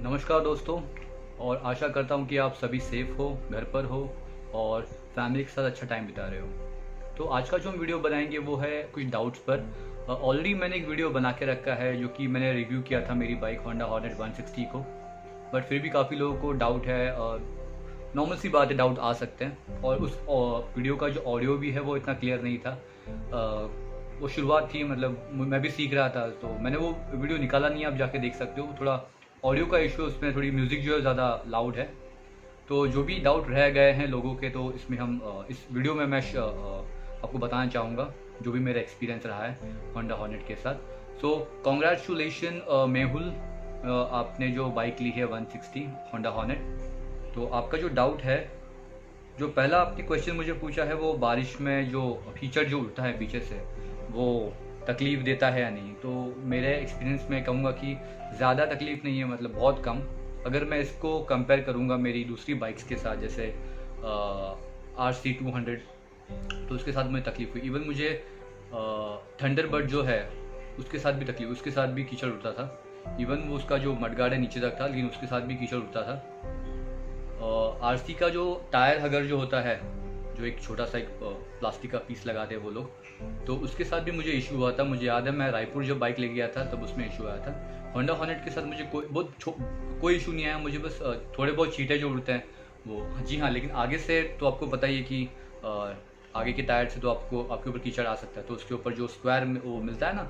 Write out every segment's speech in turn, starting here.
नमस्कार दोस्तों। और आशा करता हूँ कि आप सभी सेफ हो, घर पर हो और फैमिली के साथ अच्छा टाइम बिता रहे हो। तो आज का जो हम वीडियो बनाएंगे वो है कुछ डाउट्स पर। ऑलरेडी मैंने एक वीडियो बना के रखा है जो कि मैंने रिव्यू किया था मेरी बाइक होंडा हॉर्नेट 160 को, बट फिर भी काफ़ी लोगों को डाउट है। नॉर्मल सी बात है, डाउट आ सकते हैं। और उस वीडियो का जो ऑडियो भी है वो इतना क्लियर नहीं था। वो शुरुआत थी, मतलब मैं भी सीख रहा था, तो मैंने वो वीडियो निकाला नहीं है, आप जाके देख सकते हो। थोड़ा ऑडियो का इशू, उसमें थोड़ी म्यूज़िक जो है ज़्यादा लाउड है। तो जो भी डाउट रह गए हैं लोगों के, तो इसमें हम इस वीडियो में मैं आपको बताना चाहूँगा जो भी मेरा एक्सपीरियंस रहा है होंडा हॉर्नेट के साथ। सो कॉन्ग्रेचुलेशन मेहुल, आपने जो बाइक ली है 160 होंडा हॉर्नेट। तो आपका जो डाउट है, जो पहला आपने क्वेश्चन मुझे पूछा है, वो बारिश में जो कीचड़ जो उठता है पीछे से वो तकलीफ़ देता है या नहीं। तो मेरे एक्सपीरियंस में कहूँगा कि ज़्यादा तकलीफ़ नहीं है, मतलब बहुत कम। अगर मैं इसको कंपेयर करूँगा मेरी दूसरी बाइक्स के साथ, जैसे RC200, तो उसके साथ मुझे तकलीफ़ हुई। इवन मुझे थंडरबर्ड जो है उसके साथ भी तकलीफ, उसके साथ भी कीचड़ उठता था। इवन वो उसका जो मडगार्ड है नीचे तक था, लेकिन उसके साथ भी कीचड़ उठता था। RC का जो टायर हगर जो होता है, जो एक छोटा सा एक प्लास्टिक का पीस लगाते हैं वो लोग, तो उसके साथ भी मुझे इशू हुआ था। मुझे याद है मैं रायपुर जब बाइक ले गया था तब उसमें इशू आया था। होंडा हॉर्नेट के साथ मुझे कोई इशू नहीं आया। मुझे बस थोड़े बहुत छींटे जो उड़ते हैं वो, जी हाँ। लेकिन आगे से तो आपको पता ही है कि आगे के टायर से तो आपके ऊपर कीचड़ आ सकता है। तो उसके ऊपर जो स्क्वायर में वो मिलता है ना,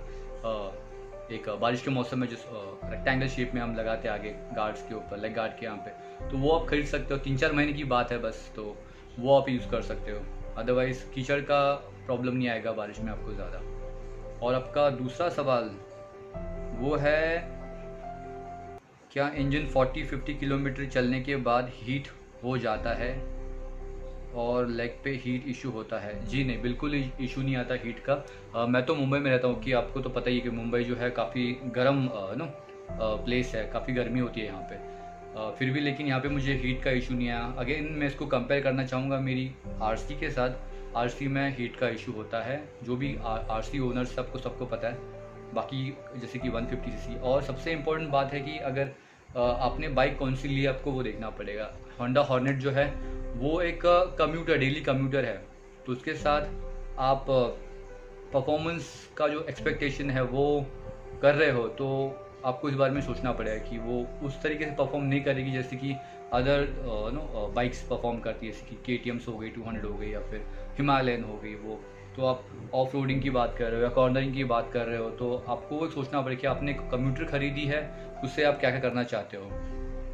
एक बारिश के मौसम में जो रेक्टेंगल शेप में हम लगाते हैं आगे गार्ड्स के ऊपर, लेग गार्ड के यहाँ पे, तो वो आप खरीद सकते हो। 3-4 महीने की बात है बस, तो वो आप यूज़ कर सकते हो। अदरवाइज़ कीचड़ का प्रॉब्लम नहीं आएगा बारिश में आपको ज़्यादा। और आपका दूसरा सवाल वो है, क्या इंजन 40-50 किलोमीटर चलने के बाद हीट हो जाता है और लेग पे हीट इशू होता है? जी नहीं, बिल्कुल इशू नहीं आता हीट का। मैं तो मुंबई में रहता हूँ, कि आपको तो पता ही है कि मुंबई जो है काफ़ी गर्म प्लेस है, काफ़ी गर्मी होती है यहाँ पे। फिर भी लेकिन यहाँ पे मुझे हीट का इशू नहीं आया। अगेन मैं इसको कंपेयर करना चाहूँगा मेरी RC के साथ। RC में हीट का इशू होता है, जो भी RC ओनर सबको पता है। बाकी जैसे कि 150cc। और सबसे इम्पोर्टेंट बात है कि अगर आपने बाइक कौन सी ली है आपको वो देखना पड़ेगा। होंडा हॉर्नेट जो है वो एक कम्यूटर, डेली कम्यूटर है, तो उसके साथ आप परफॉर्मेंस का जो एक्सपेक्टेशन है वो कर रहे हो, तो आपको इस बारे में सोचना पड़ेगा कि वो उस तरीके से परफॉर्म नहीं करेगी जैसे कि अदर बाइक्स परफॉर्म करती है, जैसे कि KTMs हो गई, 200 हो गई, या फिर हिमालयन हो गई वो। तो आप ऑफ रोडिंग की बात कर रहे हो या कॉर्नरिंग की बात कर रहे हो, तो आपको वो सोचना पड़ेगा कि आपने कम्यूटर खरीदी है, उससे आप क्या क्या करना चाहते हो।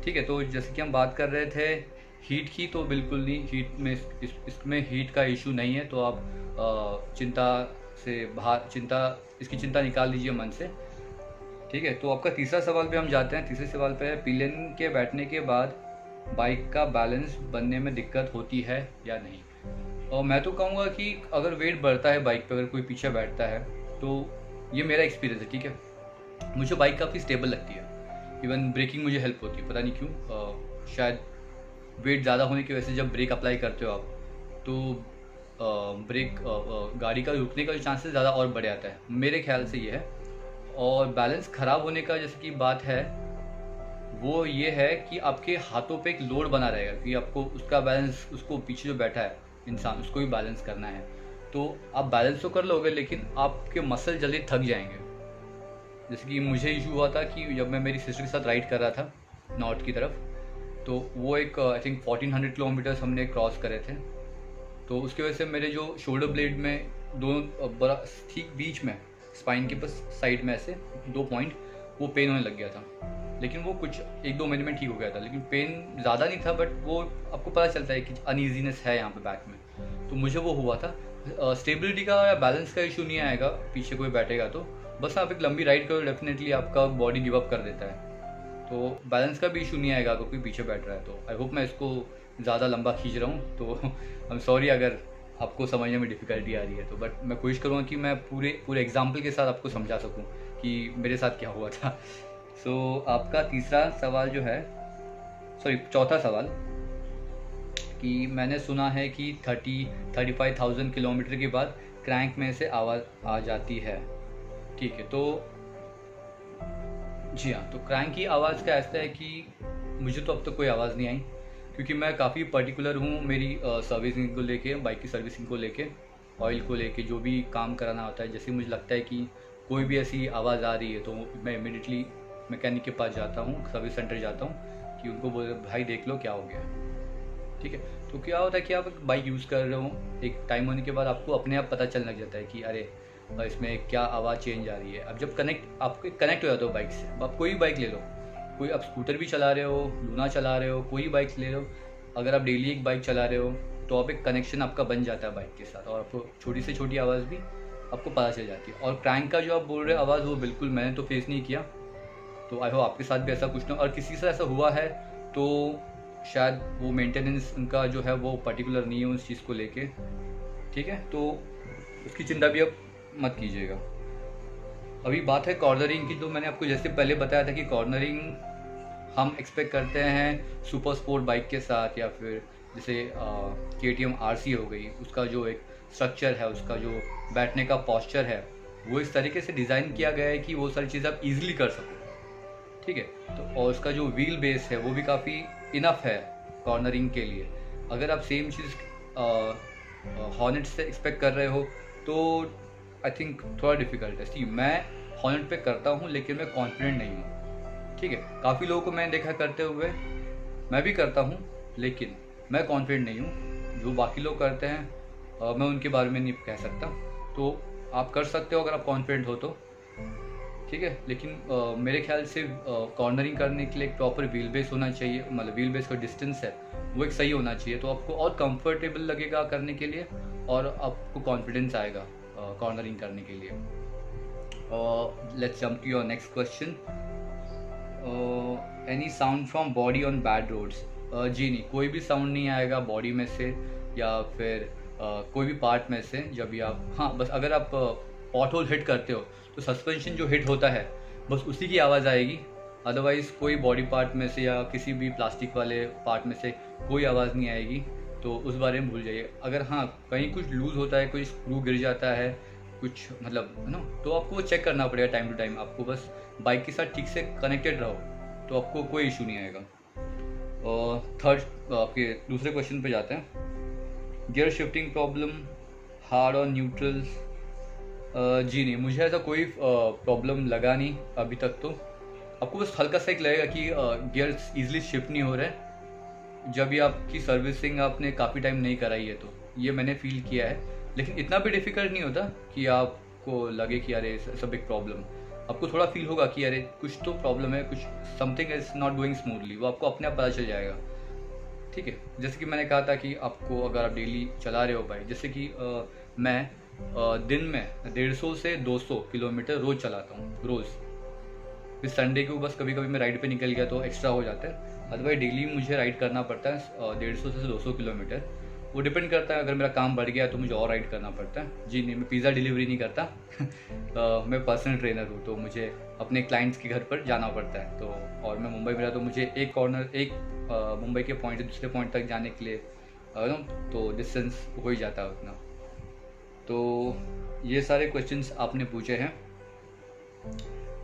ठीक है, तो जैसे कि हम बात कर रहे थे हीट की, तो बिल्कुल नहीं, हीट में इसमें हीट का इशू नहीं है। तो आप इसकी चिंता निकाल दीजिए मन से। ठीक है, तो आपका तीसरा सवाल पे हम जाते हैं। तीसरे सवाल पे है, पिलियन के बैठने के बाद बाइक का बैलेंस बनने में दिक्कत होती है या नहीं? और मैं तो कहूँगा कि अगर वेट बढ़ता है बाइक पे, अगर कोई पीछे बैठता है, तो ये मेरा एक्सपीरियंस है। ठीक है, मुझे बाइक काफ़ी स्टेबल लगती है। इवन ब्रेकिंग मुझे हेल्प होती है, पता नहीं क्यों। शायद वेट ज़्यादा होने की वजह से जब ब्रेक अप्लाई करते हो आप, तो गाड़ी का रुकने का जो चांसेस ज़्यादा और बढ़ जाता है, मेरे ख्याल से ये है। और बैलेंस ख़राब होने का जैसे कि बात है, वो ये है कि आपके हाथों पे एक लोड बना रहेगा कि आपको उसका बैलेंस, उसको पीछे जो बैठा है इंसान, उसको भी बैलेंस करना है। तो आप बैलेंस तो कर लोगे, लेकिन आपके मसल जल्दी थक जाएंगे। जैसे कि मुझे इशू हुआ था कि जब मैं मेरी सिस्टर के साथ राइड कर रहा था नॉर्थ की तरफ, तो वो एक आई थिंक 1400 किलोमीटर्स हमने क्रॉस करे थे। तो उसकी वजह से मेरे जो शोल्डर ब्लेड में दोनों बड़ा ठीक बीच में स्पाइन के पास साइड में ऐसे 2 पॉइंट वो पेन होने लग गया था। लेकिन वो कुछ 1-2 महीने में ठीक हो गया था, लेकिन पेन ज़्यादा नहीं था, बट वो आपको पता चलता है कि अनईजीनेस है यहाँ पे बैक में। तो मुझे वो हुआ था। स्टेबिलिटी का या बैलेंस का इशू नहीं आएगा पीछे कोई बैठेगा तो, बस आप एक लंबी राइड करो, डेफिनेटली आपका बॉडी गिव अप कर देता है। तो बैलेंस का भी इशू नहीं आएगा अगर कोई पीछे बैठ रहा है तो। आई होप मैं इसको ज़्यादा लंबा खींच रहा हूँ, तो आई एम सॉरी अगर आपको समझने में डिफ़िकल्टी आ रही है तो, बट मैं कोशिश करूँगा कि मैं पूरे एग्जाम्पल के साथ आपको समझा सकूँ कि मेरे साथ क्या हुआ था। सो आपका तीसरा सवाल जो है, चौथा सवाल, कि मैंने सुना है कि 35,000 किलोमीटर के बाद क्रैंक में से आवाज़ आ जाती है। ठीक है, तो जी हाँ, तो क्रैंक की आवाज़ का ऐसा है कि मुझे तो अब तक कोई आवाज़ नहीं आई, क्योंकि मैं काफ़ी पर्टिकुलर हूँ मेरी सर्विसिंग को लेके, बाइक की सर्विसिंग को लेके, ऑयल को लेके, जो भी काम कराना होता है। जैसे मुझे लगता है कि कोई भी ऐसी आवाज़ आ रही है तो मैं इमीडिएटली मैकेनिक के पास जाता हूँ, सर्विस सेंटर जाता हूँ कि उनको बोले भाई देख लो क्या हो गया। ठीक है, तो क्या होता है कि आप बाइक यूज़ कर रहे हो, एक टाइम होने के बाद आपको अपने आप पता चलने लग जाता है कि अरे इसमें क्या आवाज़ चेंज आ रही है। अब जब आपके कनेक्ट हो जाते हो बाइक से, अब आप कोई बाइक ले लो, कोई आप स्कूटर भी चला रहे हो, लूना चला रहे हो, कोई बाइक ले लो, अगर आप डेली एक बाइक चला रहे हो तो आप एक कनेक्शन आपका बन जाता है बाइक के साथ, और आपको छोटी से छोटी आवाज़ भी आपको पता चल जाती है। और क्रैंक का जो आप बोल रहे हो आवाज़, वो बिल्कुल मैंने तो फेस नहीं किया, तो आई होप आपके साथ भी ऐसा कुछ ना, और किसी से ऐसा हुआ है तो शायद वो मेंटेनेंस उनका जो है वो पर्टिकुलर नहीं है उस चीज़ को लेके। ठीक है, तो उसकी चिंता भी अब मत कीजिएगा। अभी बात है कॉर्नरिंग की, तो मैंने आपको जैसे पहले बताया था कि कॉर्नरिंग हम एक्सपेक्ट करते हैं सुपर स्पोर्ट बाइक के साथ, या फिर जैसे KTM RC हो गई, उसका जो एक स्ट्रक्चर है, उसका जो बैठने का पॉस्चर है, वो इस तरीके से डिज़ाइन किया गया है कि वो सारी चीज़ें आप इजीली कर सको। ठीक है, तो और उसका जो व्हील बेस है वो भी काफ़ी इनफ है कॉर्नरिंग के लिए। अगर आप सेम चीज़ हॉर्नेट से एक्सपेक्ट कर रहे हो तो आई थिंक थोड़ा डिफिकल्ट है। सी मैं हॉर्नेट पे करता हूँ लेकिन मैं कॉन्फिडेंट नहीं हूँ। ठीक है, काफ़ी लोगों को मैंने देखा करते हुए, मैं भी करता हूँ लेकिन मैं कॉन्फिडेंट नहीं हूँ। जो बाकी लोग करते हैं मैं उनके बारे में नहीं कह सकता, तो आप कर सकते हो अगर आप कॉन्फिडेंट हो तो। ठीक है, लेकिन मेरे ख्याल से कॉर्नरिंग करने के लिए एक प्रॉपर व्हील बेस होना चाहिए, मतलब व्हील बेस का डिस्टेंस है वो एक सही होना चाहिए, तो आपको और कंफर्टेबल लगेगा करने के लिए, और आपको कॉन्फिडेंस आएगा कॉर्नरिंग करने के लिए। Let's jump to your next question. Any sound from body on bad roads? जी नहीं, कोई भी साउंड नहीं आएगा बॉडी में से या फिर कोई भी पार्ट में से जब भी आप, हाँ बस अगर आप पॉट होल हिट करते हो तो सस्पेंशन जो हिट होता है बस उसी की आवाज़ आएगी, अदरवाइज़ कोई बॉडी पार्ट में से या किसी भी प्लास्टिक वाले पार्ट में से कोई आवाज़ नहीं आएगी, तो उस बारे में भूल जाइए। अगर हाँ कहीं कुछ लूज़ होता है, कोई स्क्रू गिर जाता है, कुछ मतलब है ना, तो आपको वो चेक करना पड़ेगा टाइम टू टाइम। आपको बस बाइक के साथ ठीक से कनेक्टेड रहो तो आपको कोई इशू नहीं आएगा। और थर्ड आपके दूसरे क्वेश्चन पे जाते हैं। गियर शिफ्टिंग प्रॉब्लम हार्ड और न्यूट्रल्स? जी नहीं, मुझे ऐसा कोई प्रॉब्लम लगा नहीं अभी तक। तो आपको बस हल्का सा एक लगेगा कि गियर्स ईजिली शिफ्ट नहीं हो रहे जब भी आपकी सर्विसिंग आपने काफ़ी टाइम नहीं कराई है, तो ये मैंने फील किया है। लेकिन इतना भी डिफ़िकल्ट नहीं होता कि आपको लगे कि अरे सब एक प्रॉब्लम। आपको थोड़ा फील होगा कि अरे कुछ तो प्रॉब्लम है, कुछ something is not going smoothly, वो आपको अपने आप पता चल जाएगा। ठीक है, जैसे कि मैंने कहा था कि आपको अगर आप डेली चला रहे हो बाइक, जैसे कि मैं दिन में 150 से 200 किलोमीटर रोज़ चलाता हूँ, रोज़। फिर संडे को बस कभी कभी मैं राइड पे निकल गया तो एक्स्ट्रा हो जाता है, अदरवाइज डेली मुझे राइड करना पड़ता है 150 से 200 किलोमीटर। वो डिपेंड करता है, अगर मेरा काम बढ़ गया तो मुझे और राइड करना पड़ता है। जी नहीं, मैं पिज़्ज़ा डिलीवरी नहीं करता मैं पर्सनल ट्रेनर हूँ, तो मुझे अपने क्लाइंट्स के घर पर जाना पड़ता है। तो और मैं मुंबई में रहा, तो मुझे एक मुंबई के पॉइंट से दूसरे पॉइंट तक जाने के लिए तो डिस्टेंस हो ही जाता है उतना। तो ये सारे क्वेश्चंस आपने पूछे हैं।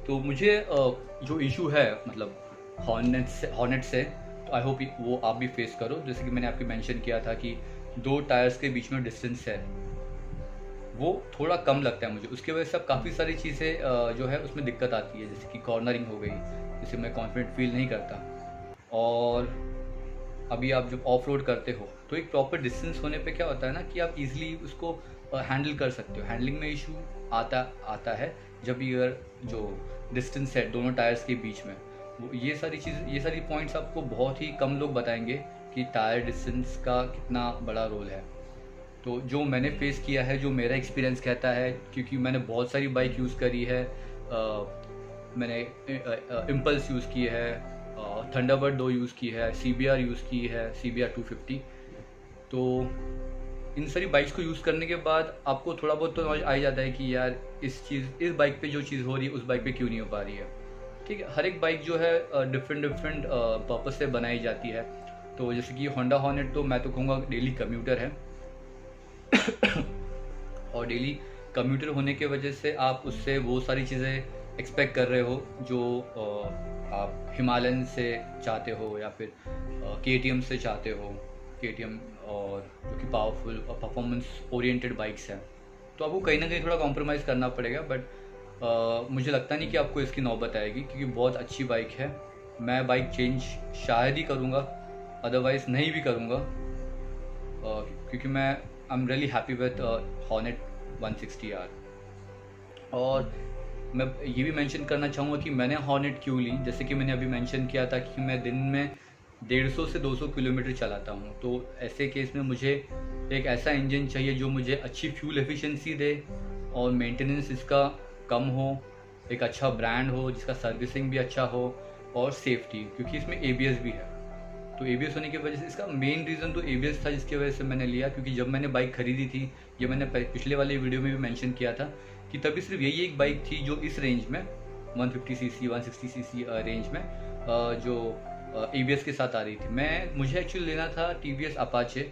तो मुझे जो इशू है मतलब हॉर्नेट से, तो आई होप वो आप भी फेस करो। जैसे कि मैंने आपको मेंशन किया था कि 2 टायर्स के बीच में डिस्टेंस है वो थोड़ा कम लगता है मुझे, उसकी वजह से अब काफ़ी सारी चीज़ें जो है उसमें दिक्कत आती है, जैसे कि कॉर्नरिंग हो गई, जिससे मैं कॉन्फिडेंट फील नहीं करता। और अभी आप जब ऑफ रोड करते हो तो एक प्रॉपर डिस्टेंस होने पे क्या होता है ना कि आप इजीली उसको हैंडल कर सकते हो। हैंडलिंग में इशू आता है जब अगर जो डिस्टेंस है दोनों टायर्स के बीच में, वो ये सारी पॉइंट्स आपको बहुत ही कम लोग बताएंगे कि टायर डिस्टेंस का कितना बड़ा रोल है। तो जो मैंने फेस किया है, जो मेरा एक्सपीरियंस कहता है, क्योंकि मैंने बहुत सारी बाइक यूज़ करी है, मैंने इम्पल्स यूज़ की है, थंडरबर्ड 2 यूज़ की है, CBR यूज़ की है, CBR 250। तो इन सारी बाइक्स को यूज़ करने के बाद आपको थोड़ा बहुत तो नॉलेज आ ही जाता है कि यार इस बाइक पे जो चीज़ हो रही है उस बाइक पे क्यों नहीं हो पा रही है। ठीक है, हर एक बाइक जो है डिफरेंट पर्पज़ से बनाई जाती है। तो जैसे कि होंडा हॉर्नेट तो मैं तो कहूँगा डेली कम्यूटर है और डेली कम्यूटर होने के वजह से आप उससे वो सारी चीज़ें एक्सपेक्ट कर रहे हो, जो आप हिमालयन से चाहते हो या फिर KTM से चाहते हो, KTM और जो कि पावरफुल और परफॉर्मेंस ओरिएंटेड बाइक्स हैं, तो आपको कहीं ना कहीं थोड़ा कॉम्प्रोमाइज़ करना पड़ेगा। बट मुझे लगता नहीं कि आपको इसकी नौबत आएगी, क्योंकि बहुत अच्छी बाइक है। मैं बाइक चेंज शायद ही करूँगा, अदरवाइज़ नहीं भी करूँगा, क्योंकि मैं आई am really happy with hornet 160R। और मैं ये भी मेंशन करना चाहूँगा कि मैंने हॉर्नेट क्यों ली। जैसे कि मैंने अभी मेंशन किया था कि मैं दिन में 150 से 200 किलोमीटर चलाता हूँ, तो ऐसे केस में मुझे एक ऐसा इंजन चाहिए जो मुझे अच्छी फ्यूल एफिशिएंसी दे और मेंटेनेंस इसका कम हो, एक अच्छा ब्रांड हो जिसका सर्विसिंग भी अच्छा हो, और सेफ्टी, क्योंकि इसमें ABS भी है। तो ABS होने की वजह से, इसका मेन रीज़न तो ABS था जिसकी वजह से मैंने लिया। क्योंकि जब मैंने बाइक खरीदी थी, ये मैंने पिछले वाले वीडियो में भी मेंशन किया था कि तभी सिर्फ यही एक बाइक थी जो इस रेंज में 150cc 160cc रेंज में जो ABS के साथ आ रही थी। मुझे एक्चुअली लेना था TVS अपाचे,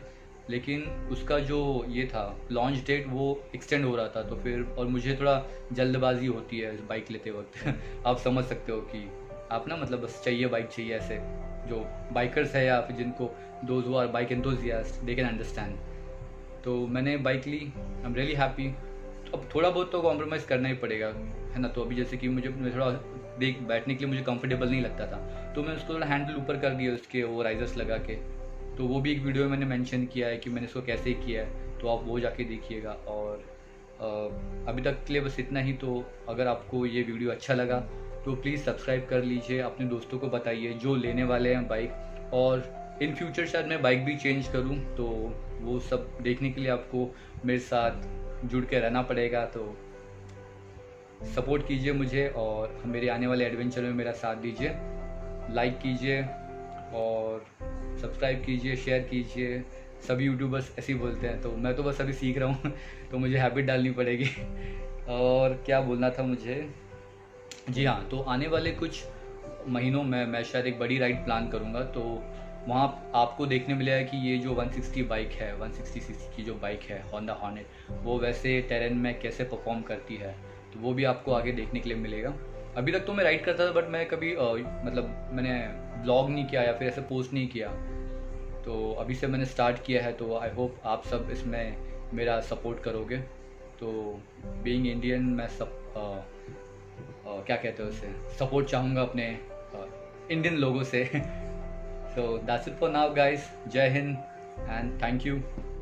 लेकिन उसका जो ये था लॉन्च डेट वो एक्सटेंड हो रहा था, तो फिर और मुझे थोड़ा जल्दबाजी होती है बाइक लेते वक्त आप समझ सकते हो कि आप ना, मतलब बस चाहिए बाइक चाहिए, ऐसे जो बाइकर्स है या फिर जिनको those who are bike enthusiast they can understand. तो मैंने बाइक ली, आई एम रियली हैप्पी। अब थोड़ा बहुत तो कॉम्प्रोमाइज़ करना ही पड़ेगा, है ना। तो अभी जैसे कि मुझे थोड़ा बैठने के लिए मुझे कंफर्टेबल नहीं लगता था, तो मैं उसको थोड़ा हैंडल ऊपर कर दिया उसके, वो राइजर्स लगा के। तो वो भी एक वीडियो में मैंने मेंशन किया है कि मैंने इसको कैसे किया है, तो आप वो जाके देखिएगा। और अभी तक के लिए बस इतना ही। तो अगर आपको ये वीडियो अच्छा लगा तो प्लीज़ सब्सक्राइब कर लीजिए, अपने दोस्तों को बताइए जो लेने वाले हैं बाइक। और इन फ्यूचर शायद मैं बाइक भी चेंज करूं, तो वो सब देखने के लिए आपको मेरे साथ जुड़ के रहना पड़ेगा। तो सपोर्ट कीजिए मुझे और मेरे आने वाले एडवेंचर में मेरा साथ दीजिए। लाइक कीजिए और सब्सक्राइब कीजिए, शेयर कीजिए। सभी यूट्यूबर्स ऐसे ही बोलते हैं, तो मैं तो बस अभी सीख रहा हूँ तो मुझे हैबिट डालनी पड़ेगी। और क्या बोलना था मुझे, जी हाँ, तो आने वाले कुछ महीनों में मैं शायद एक बड़ी राइड प्लान करूँगा, तो वहाँ आपको देखने मिलेगा कि ये जो 160 बाइक है, 160cc की जो बाइक है होंडा हॉर्नेट, वो वैसे टेरेन में कैसे परफॉर्म करती है, तो वो भी आपको आगे देखने के लिए मिलेगा। अभी तक तो मैं राइड करता था, बट मैं कभी मतलब मैंने ब्लॉग नहीं किया या फिर ऐसे पोस्ट नहीं किया, तो अभी से मैंने स्टार्ट किया है। तो आई होप आप सब इसमें मेरा सपोर्ट करोगे। तो बीइंग इंडियन, मैं सब क्या कहते हैं उसे, सपोर्ट चाहूँगा अपने इंडियन लोगों से। So that's it for now guys, जय हिंद एंड थैंक यू।